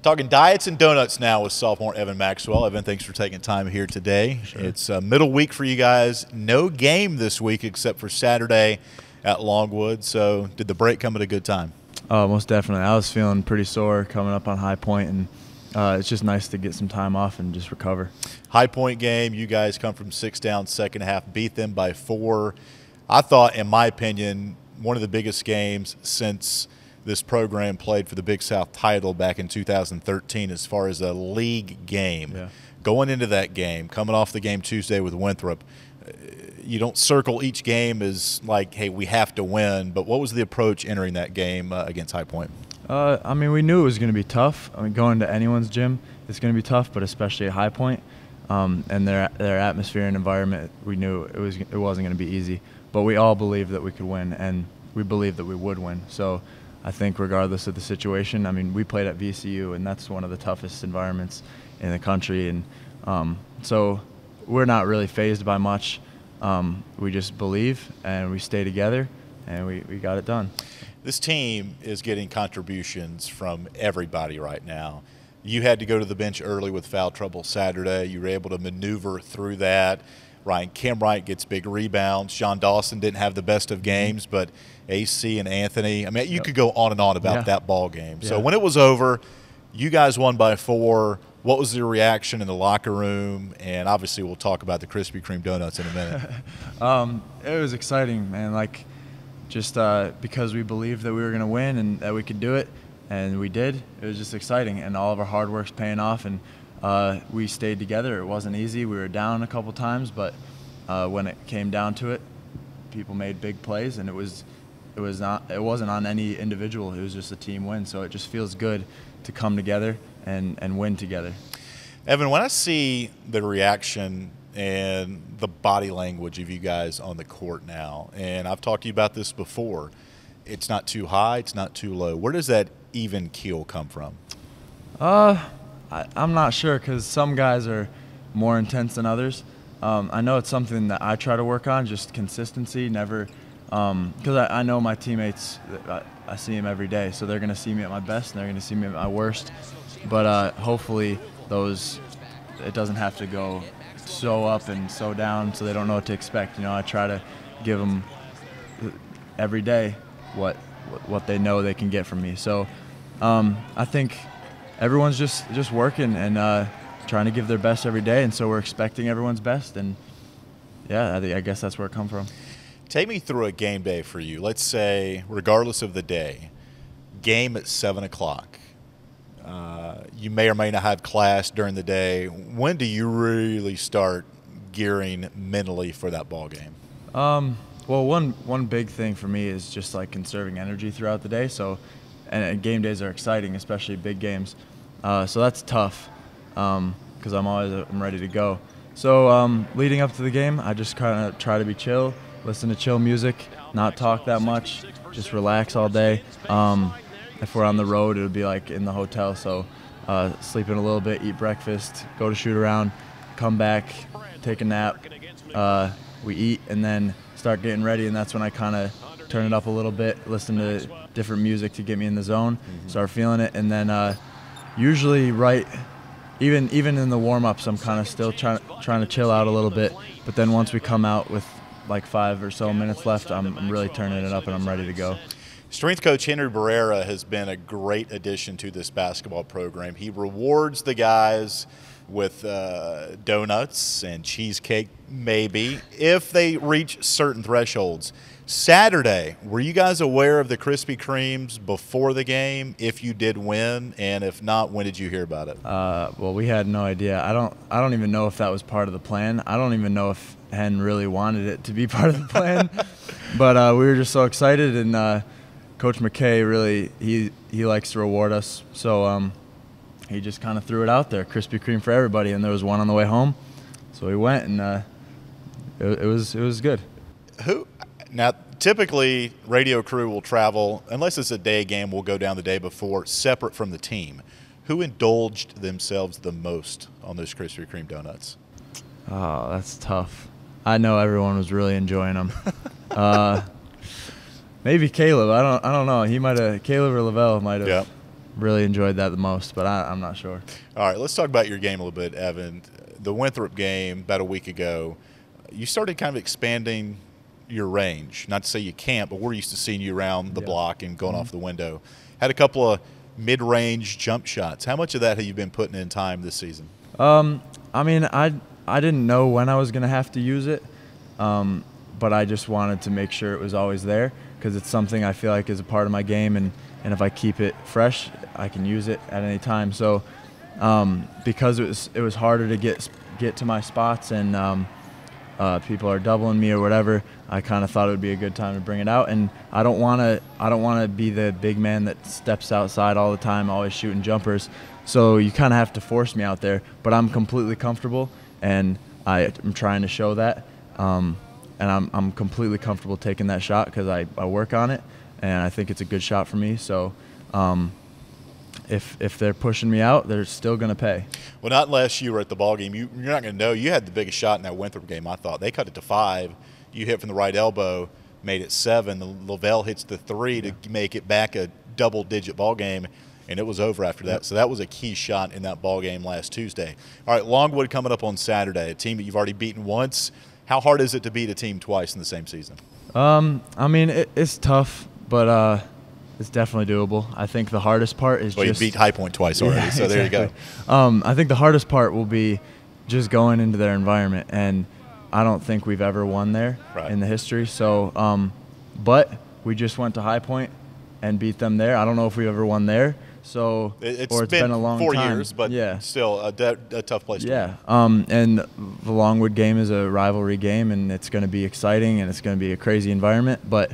Talking diets and donuts now with sophomore Evan Maxwell. Evan, thanks for taking time here today. Sure. It's middle week for you guys. No game this week except for Saturday at Longwood. So did the break come at a good time? Oh, most definitely. I was feeling pretty sore coming up on High Point, and it's just nice to get some time off and just recover. High Point game, you guys come from 6 down, second half, beat them by 4. I thought, in my opinion, one of the biggest games since this program played for the Big South title back in 2013 as far as a league game. Yeah. Going into that game, coming off the game Tuesday with Winthrop, you don't circle each game as like, hey, we have to win, but what was the approach entering that game against High Point? I mean, we knew it was going to be tough. I mean, going to anyone's gym, it's going to be tough, but especially at High Point, and their atmosphere and environment, we knew it wasn't going to be easy. But we all believed that we could win, and we believed that we would win. So I think regardless of the situation, I mean, we played at VCU, and that's one of the toughest environments in the country. And so we're not really fazed by much. We just believe, and we stay together, and we got it done. This team is getting contributions from everybody right now. You had to go to the bench early with foul trouble Saturday. You were able to maneuver through that. Ryan Kimwright gets big rebounds. Sean Dawson didn't have the best of games, but AC and Anthony, I mean, you could go on and on about that ball game. So when it was over, you guys won by 4. What was the reaction in the locker room? And obviously we'll talk about the Krispy Kreme donuts in a minute. It was exciting, man. Like, just because we believed that we were going to win and that we could do it, and we did. It was just exciting, and all of our hard work's paying off, and we stayed together. It wasn't easy. We were down a couple times, but when it came down to it, people made big plays, and it wasn't on any individual. It was just a team win. So it just feels good to come together and win together. Evan, when I see the reaction and the body language of you guys on the court now, and I've talked to you about this before, it's not too high, it's not too low. Where does that even keel come from? I'm not sure, because some guys are more intense than others. I know it's something that I try to work on, just consistency, never because I know my teammates, I see them every day, so they're going to see me at my best and they're going to see me at my worst. But hopefully it doesn't have to go so up and so down so they don't know what to expect. You know, I try to give them every day what they know they can get from me. So I think everyone's just working and trying to give their best every day, and so we're expecting everyone's best. And yeah, I guess that's where it comes from. Take me through a game day for you. Let's say, regardless of the day, game at 7 o'clock. You may or may not have class during the day. When do you really start gearing mentally for that ball game? Well, one big thing for me is just like conserving energy throughout the day. So, and game days are exciting, especially big games. So that's tough because I'm ready to go. So leading up to the game, I just kind of try to be chill, listen to chill music, not talk that much, just relax all day. If we're on the road, it would be like in the hotel. So sleep in a little bit, eat breakfast, go to shoot around, come back, take a nap. We eat and then start getting ready, and that's when I kind of turn it up a little bit, listen to different music to get me in the zone, start feeling it, and then usually even in the warm-ups, I'm kind of still trying to chill out a little bit, but then once we come out with like 5 or so minutes left, I'm really turning it up and I'm ready to go. Strength coach Henry Barrera has been a great addition to this basketball program. He rewards the guys with donuts and cheesecake, maybe, if they reach certain thresholds. Saturday, were you guys aware of the Krispy Kremes before the game, if you did win? And if not, when did you hear about it? Well, we had no idea. I don't even know if that was part of the plan. I don't even know if Hen really wanted it to be part of the plan. But we were just so excited, and Coach McKay really, he likes to reward us. So he just kind of threw it out there, Krispy Kreme for everybody, and there was one on the way home. So we went, and it was good. Now, typically, radio crew will travel, unless it's a day game, we'll go down the day before, separate from the team. Who indulged themselves the most on those Krispy Kreme donuts? Oh, that's tough. I know everyone was really enjoying them. Maybe Caleb. I don't know. Caleb or Lavelle might really enjoyed that the most, but I'm not sure. All right, let's talk about your game a little bit, Evan. The Winthrop game about a week ago, you started kind of expanding your range. Not to say you can't, but we're used to seeing you around the block and going off the window. Had a couple of mid-range jump shots. How much of that have you been putting in time this season? I mean, I didn't know when I was going to have to use it, but I just wanted to make sure it was always there because it's something I feel like is a part of my game, and if I keep it fresh, I can use it at any time. So because it was harder to get to my spots and people are doubling me or whatever, I kind of thought it would be a good time to bring it out. And I don't want to be the big man that steps outside all the time, always shooting jumpers. So you kind of have to force me out there. But I'm completely comfortable, and I'm trying to show that. And I'm completely comfortable taking that shot because I work on it, and I think it's a good shot for me. So if they're pushing me out, they're still going to pay. Well, not unless you were at the ball game. You're not going to know. You had the biggest shot in that Winthrop game, I thought. They cut it to 5. You hit from the right elbow, made it 7. The Lavelle hits the 3 to make it back a double-digit ball game, and it was over after that. So that was a key shot in that ball game last Tuesday. All right, Longwood coming up on Saturday, a team that you've already beaten once. How hard is it to beat a team twice in the same season? I mean, it's tough, but it's definitely doable. I think the hardest part is you beat High Point twice already, so exactly. There you go. I think the hardest part will be just going into their environment, and I don't think we've ever won there in the history. So, but we just went to High Point and beat them there. I don't know if we've ever won there. So it's been a long 4 years, but still a tough place to win. And the Longwood game is a rivalry game, and it's going to be exciting, and it's going to be a crazy environment. But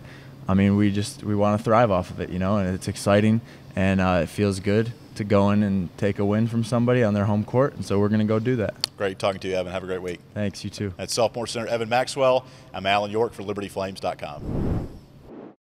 I mean, we want to thrive off of it, and it's exciting, and it feels good to go in and take a win from somebody on their home court, and so we're going to go do that. Great talking to you, Evan. Have a great week. Thanks, you too. That's sophomore center Evan Maxwell. I'm Alan York for LibertyFlames.com.